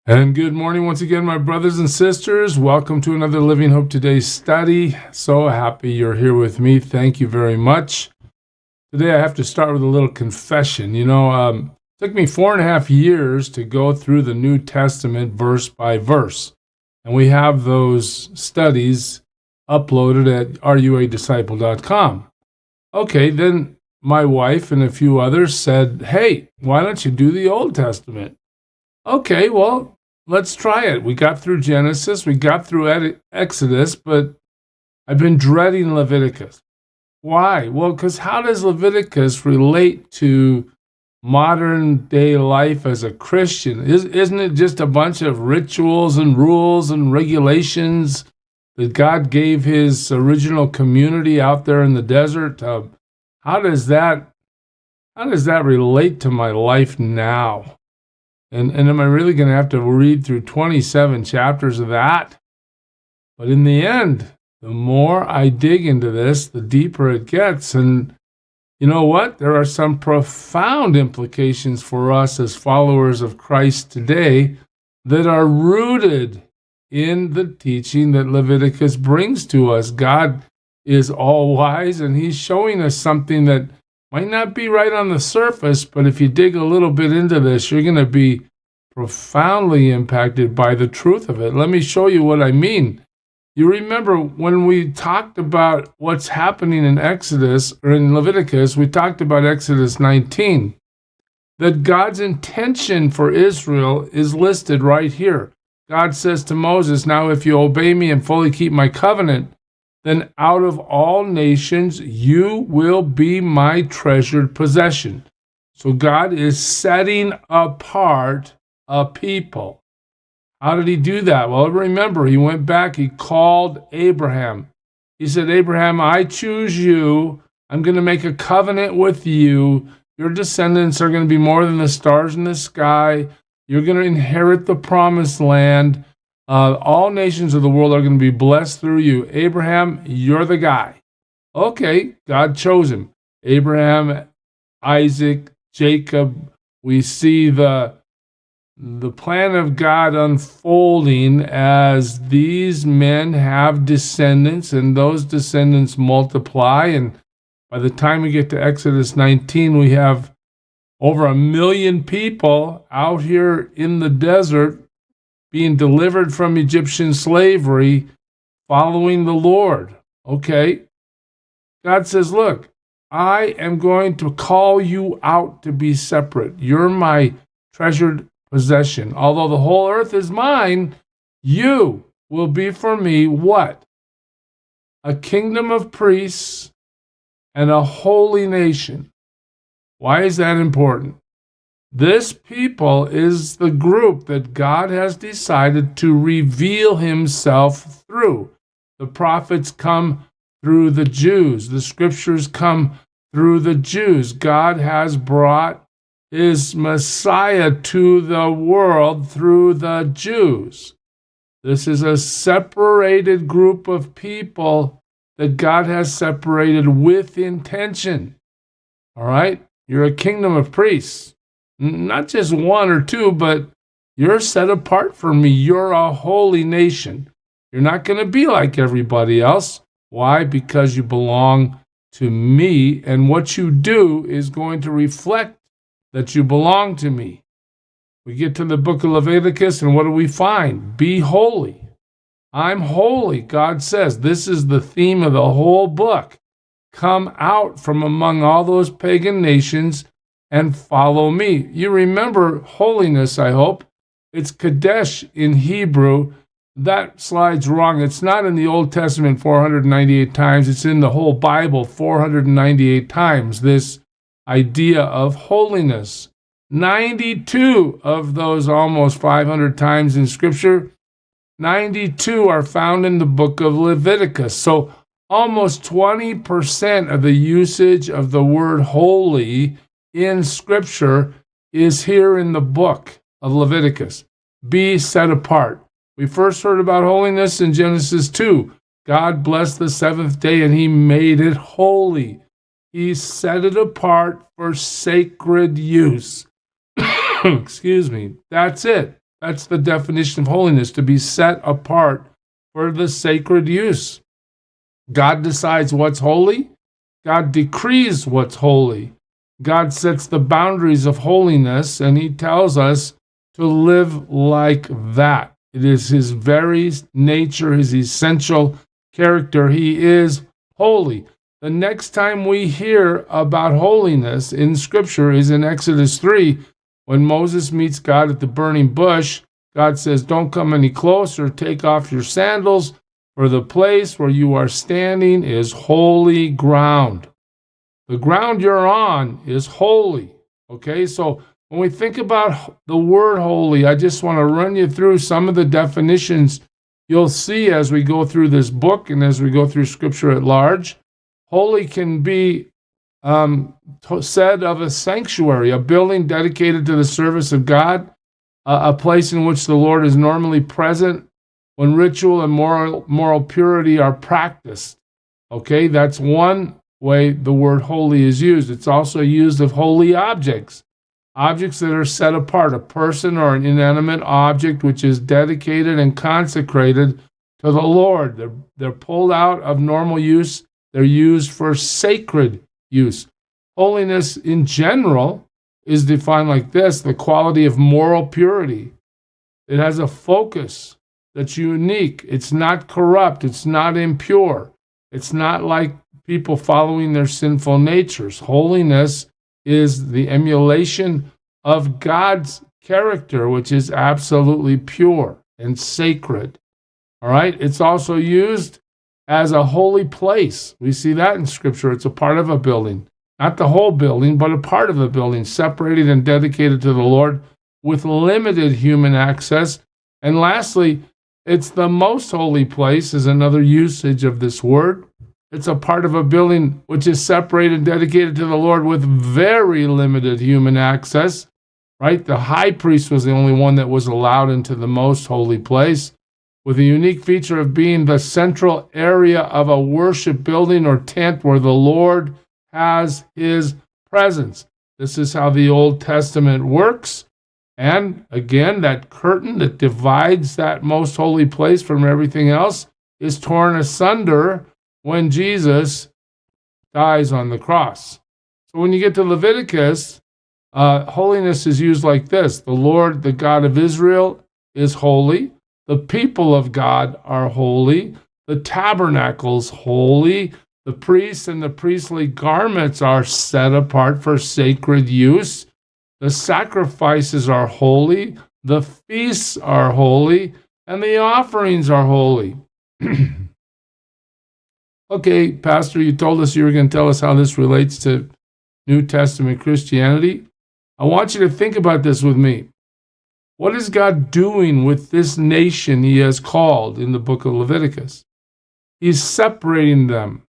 And good morning once again, my brothers and sisters. Welcome to another Living Hope Today study. So happy you're here with me. Thank you very much. Today I have to start with a little confession. It took me 4.5 years to go through the New Testament verse by verse. And we have those studies uploaded at ruadisciple.com. Okay, then my wife and a few others said, hey, why don't you do the Old Testament? Okay, well, let's try it. We got through Genesis, we got through Exodus, but I've been dreading Leviticus. Why? Well, because how does Leviticus relate to modern day life as a Christian? Isn't it just a bunch of rituals and rules and regulations that God gave his original community out there in the desert? How does that relate to my life now? And am I really going to have to read through 27 chapters of that? But in the end, the more I dig into this, the deeper it gets. And you know what? There are some profound implications for us as followers of Christ today that are rooted in the teaching that Leviticus brings to us. God is all wise, and he's showing us something that might not be right on the surface, but if you dig a little bit into this, you're going to be profoundly impacted by the truth of it. Let me show you what I mean. You remember when we talked about what's happening in Exodus, or in Leviticus, we talked about Exodus 19, that God's intention for Israel is listed right here. God says to Moses, now if you obey me and fully keep my covenant, then out of all nations you will be my treasured possession. So God is setting apart a people. How did he do that? Well, remember, he went back, he called Abraham. He said, Abraham, I choose you. I'm going to make a covenant with you. Your descendants are going to be more than the stars in the sky. You're going to inherit the promised land. All nations of the world are going to be blessed through you. Abraham, you're the guy. Okay, God chose him. Abraham, Isaac, Jacob. We see the plan of God unfolding as these men have descendants, and those descendants multiply. And by the time we get to Exodus 19, we have over 1 million people out here in the desert being delivered from Egyptian slavery, following the Lord. Okay? God says, look, I am going to call you out to be separate. You're my treasured possession. Although the whole earth is mine, you will be for me what? A kingdom of priests and a holy nation. Why is that important? This people is the group that God has decided to reveal himself through. The prophets come through the Jews. The scriptures come through the Jews. God has brought his Messiah to the world through the Jews. This is a separated group of people that God has separated with intention. All right? You're a kingdom of priests. Not just one or two, but you're set apart for me. You're a holy nation. You're not going to be like everybody else. Why? Because you belong to me, and what you do is going to reflect that you belong to me. We get to the book of Leviticus, and what do we find? Be holy. I'm holy, God says. This is the theme of the whole book. Come out from among all those pagan nations and follow me. You remember holiness, I hope. It's Kadesh in Hebrew. That slide's wrong. It's not in the Old Testament 498 times. It's in the whole Bible 498 times, this idea of holiness. 92 of those almost 500 times in Scripture, 92 are found in the book of Leviticus. So almost 20% of the usage of the word holy in Scripture is here in the book of Leviticus. Be set apart. We first heard about holiness in Genesis 2. God blessed the seventh day and he made it holy. He set it apart for sacred use. Excuse me. That's it. That's the definition of holiness, to be set apart for the sacred use. God decides what's holy. God decrees what's holy. God sets the boundaries of holiness, and he tells us to live like that. It is his very nature, his essential character. He is holy. The next time we hear about holiness in Scripture is in Exodus 3, when Moses meets God at the burning bush. God says, "Don't come any closer. Take off your sandals, for the place where you are standing is holy ground." The ground you're on is holy. Okay, so when we think about the word holy, I just want to run you through some of the definitions you'll see as we go through this book and as we go through Scripture at large. Holy can be said of a sanctuary, a building dedicated to the service of God, a place in which the Lord is normally present when ritual and moral purity are practiced. Okay, that's one way the word holy is used. It's also used of holy objects, objects that are set apart, a person or an inanimate object which is dedicated and consecrated to the Lord. They're pulled out of normal use. They're used for sacred use. Holiness in general is defined like this: the quality of moral purity. It has a focus that's unique. It's not corrupt. It's not impure. It's not like people following their sinful natures. Holiness is the emulation of God's character, which is absolutely pure and sacred. All right? It's also used as a holy place. We see that in Scripture. It's a part of a building. Not the whole building, but a part of a building, separated and dedicated to the Lord with limited human access. And lastly, it's the most holy place is another usage of this word. It's a part of a building which is separated and dedicated to the Lord with very limited human access, right? The high priest was the only one that was allowed into the most holy place, with a unique feature of being the central area of a worship building or tent where the Lord has his presence. This is how the Old Testament works. And again, that curtain that divides that most holy place from everything else is torn asunder when Jesus dies on the cross. So when you get to Leviticus, holiness is used like this: the Lord, the God of Israel, is holy. The people of God are holy. The tabernacle's holy. The priests and the priestly garments are set apart for sacred use. The sacrifices are holy. The feasts are holy. And the offerings are holy. Okay, Pastor, you told us you were going to tell us how this relates to New Testament Christianity. I want you to think about this with me. What is God doing with this nation he has called in the book of Leviticus? He's separating them.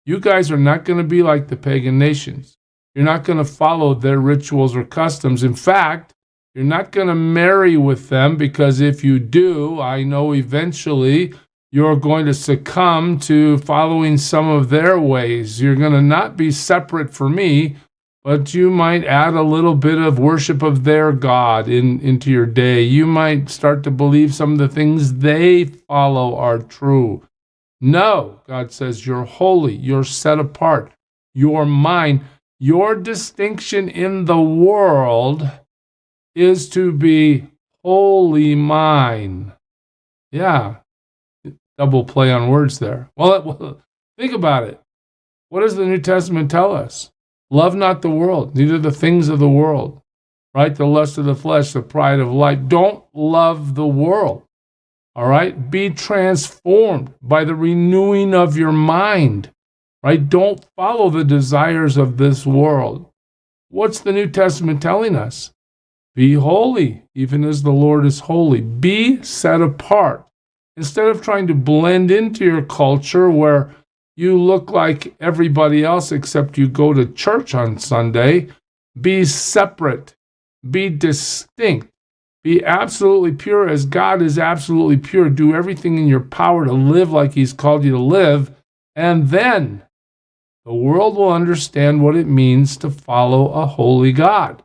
You guys are not going to be like the pagan nations. You're not going to follow their rituals or customs. In fact, you're not going to marry with them, because if you do, I know eventually you're going to succumb to following some of their ways. You're going to not be separate for me, but you might add a little bit of worship of their God into your day. You might start to believe some of the things they follow are true. No, God says you're holy, you're set apart, you're mine. Your distinction in the world is to be wholly mine. Yeah, double play on words there. Well, think about it. What does the New Testament tell us? Love not the world, neither the things of the world, right? The lust of the flesh, the pride of life. Don't love the world, all right? Be transformed by the renewing of your mind, right? Don't follow the desires of this world. What's the New Testament telling us? Be holy, even as the Lord is holy. Be set apart. Instead of trying to blend into your culture where you look like everybody else except you go to church on Sunday, be separate, be distinct, be absolutely pure as God is absolutely pure. Do everything in your power to live like he's called you to live, and then the world will understand what it means to follow a holy God.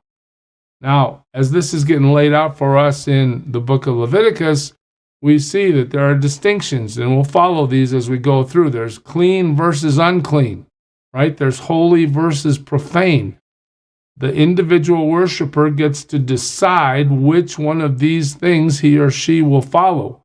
Now, as this is getting laid out for us in the book of Leviticus, we see that there are distinctions, and we'll follow these as we go through. There's clean versus unclean, right? There's holy versus profane. The individual worshiper gets to decide which one of these things he or she will follow.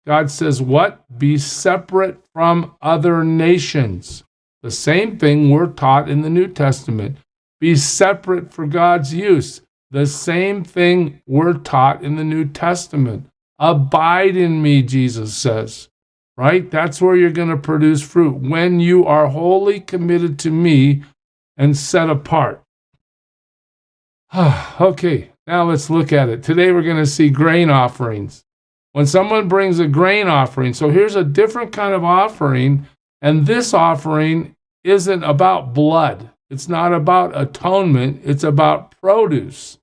God says what? Be separate from other nations. The same thing we're taught in the New Testament. Be separate for God's use. The same thing we're taught in the New Testament. Abide in me, Jesus says. Right? That's where you're going to produce fruit. When you are wholly committed to me and set apart. Okay, now let's look at it. Today we're going to see grain offerings. When someone brings a grain offering, so here's a different kind of offering, and this offering isn't about blood. It's not about atonement. It's about produce.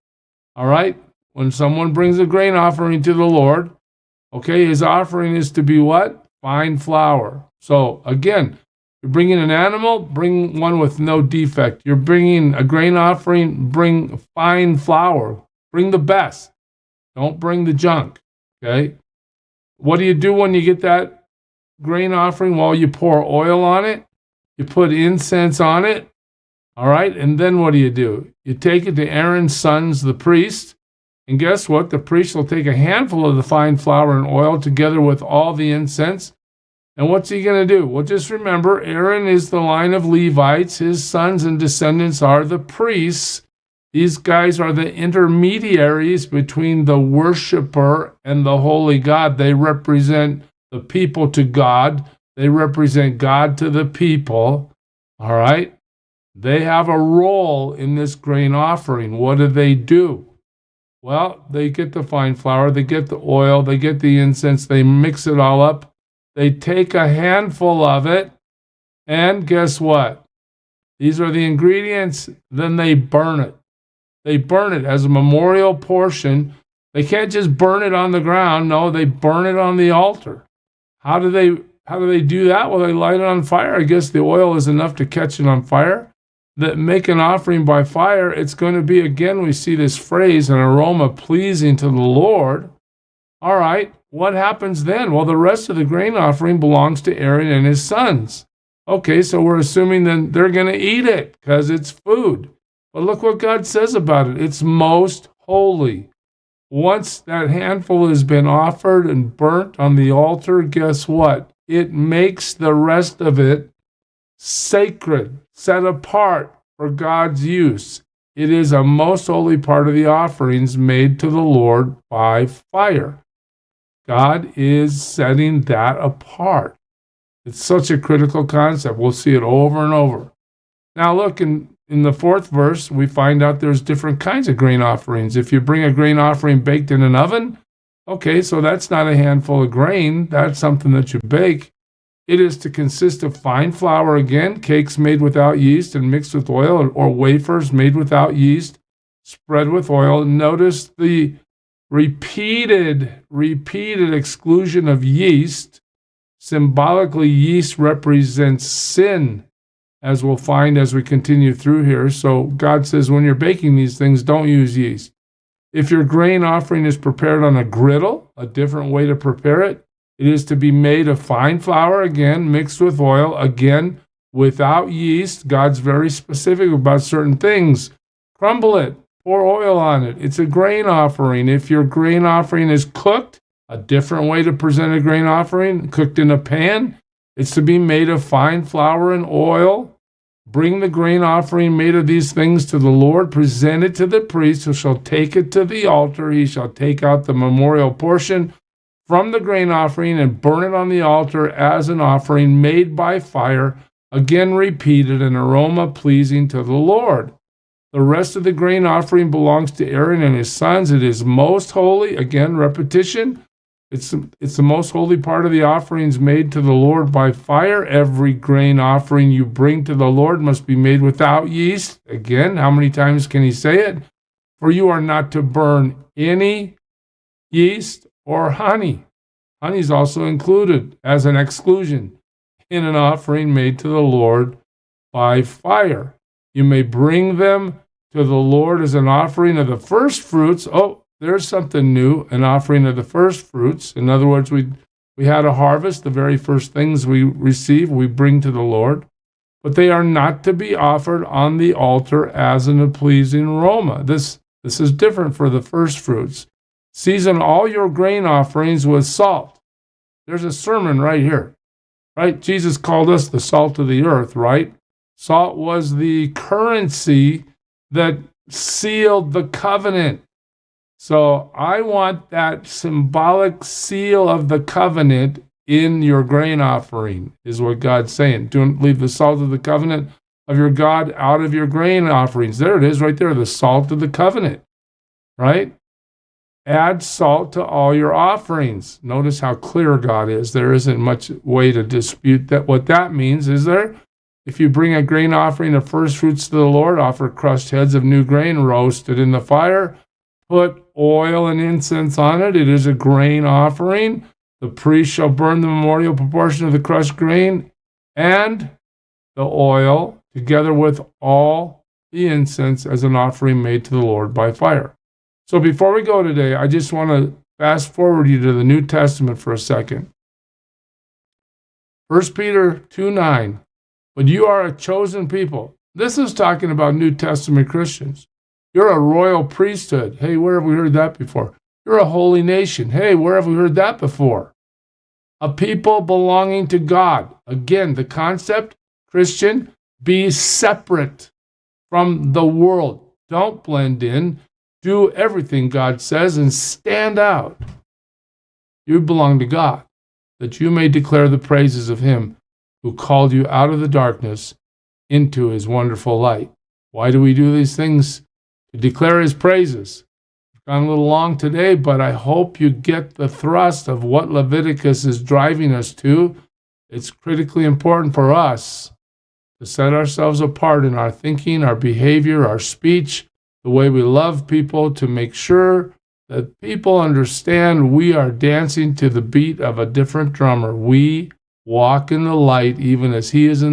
All right? When someone brings a grain offering to the Lord, okay, his offering is to be what? Fine flour. So again, you're bringing an animal, bring one with no defect. You're bringing a grain offering, bring fine flour. Bring the best. Don't bring the junk. Okay? What do you do when you get that grain offering? Well, you pour oil on it. You put incense on it. All right? And then what do? You take it to Aaron's sons, the priest. And guess what? The priest will take a handful of the fine flour and oil together with all the incense. And what's he going to do? Well, just remember, Aaron is the line of Levites. His sons and descendants are the priests. These guys are the intermediaries between the worshiper and the holy God. They represent the people to God. They represent God to the people. All right? They have a role in this grain offering. What do? Well, they get the fine flour, they get the oil, they get the incense, they mix it all up. They take a handful of it, and guess what? These are the ingredients. Then they burn it. They burn it as a memorial portion. They can't just burn it on the ground. No, they burn it on the altar. How do they do that? Well, they light it on fire. I guess the oil is enough to catch it on fire. That make an offering by fire, it's going to be, again, we see this phrase, an aroma pleasing to the Lord. All right, what happens then? Well, the rest of the grain offering belongs to Aaron and his sons. Okay, so we're assuming then they're going to eat it because it's food. But look what God says about it. It's most holy. Once that handful has been offered and burnt on the altar, guess what? It makes the rest of it sacred, set apart for God's use. It is a most holy part of the offerings made to the Lord by fire. God is setting that apart. It's such a critical concept. We'll see it over and over. Now look, in the 4th verse, we find out there's different kinds of grain offerings. If you bring a grain offering baked in an oven, okay, so that's not a handful of grain. That's something that you bake. It is to consist of fine flour again, cakes made without yeast and mixed with oil, or wafers made without yeast, spread with oil. Notice the repeated exclusion of yeast. Symbolically, yeast represents sin, as we'll find as we continue through here. So God says when you're baking these things, don't use yeast. If your grain offering is prepared on a griddle, a different way to prepare it, it is to be made of fine flour, again, mixed with oil, again, without yeast. God's very specific about certain things. Crumble it, pour oil on it. It's a grain offering. If your grain offering is cooked, a different way to present a grain offering, cooked in a pan, it's to be made of fine flour and oil. Bring the grain offering made of these things to the Lord, present it to the priest, who shall take it to the altar. He shall take out the memorial portion from the grain offering and burn it on the altar as an offering made by fire, again repeated, an aroma pleasing to the Lord. The rest of the grain offering belongs to Aaron and his sons. It is most holy. Again, repetition. It's the most holy part of the offerings made to the Lord by fire. Every grain offering you bring to the Lord must be made without yeast. Again, how many times can he say it? For you are not to burn any yeast or honey. Honey is also included as an exclusion in an offering made to the Lord by fire. You may bring them to the Lord as an offering of the first fruits. Oh, there's something new, an offering of the first fruits. In other words, we had a harvest, the very first things we receive, we bring to the Lord. But they are not to be offered on the altar as a pleasing aroma. This is different for the first fruits. Season all your grain offerings with salt. There's a sermon right here, right? Jesus called us the salt of the earth, right? Salt was the currency that sealed the covenant. So I want that symbolic seal of the covenant in your grain offering, is what God's saying. Don't leave the salt of the covenant of your God out of your grain offerings. There it is right there, the salt of the covenant, right? Add salt to all your offerings. Notice how clear God is. There isn't much way to dispute that. What that means, is there? If you bring a grain offering of first fruits to the Lord, offer crushed heads of new grain roasted in the fire, put oil and incense on it. It is a grain offering. The priest shall burn the memorial proportion of the crushed grain and the oil together with all the incense as an offering made to the Lord by fire. So before we go today, I just want to fast forward you to the New Testament for a second. 1 Peter 2:9. But you are a chosen people. This is talking about New Testament Christians. You're a royal priesthood. Hey, where have we heard that before? You're a holy nation. Hey, where have we heard that before? A people belonging to God. Again, the concept, Christian, be separate from the world. Don't blend in. Do everything God says and stand out. You belong to God, that you may declare the praises of Him who called you out of the darkness into His wonderful light. Why do we do these things? To declare His praises. I've gone a little long today, but I hope you get the thrust of what Leviticus is driving us to. It's critically important for us to set ourselves apart in our thinking, our behavior, our speech, the way we love people, to make sure that people understand we are dancing to the beat of a different drummer. We walk in the light even as He is in the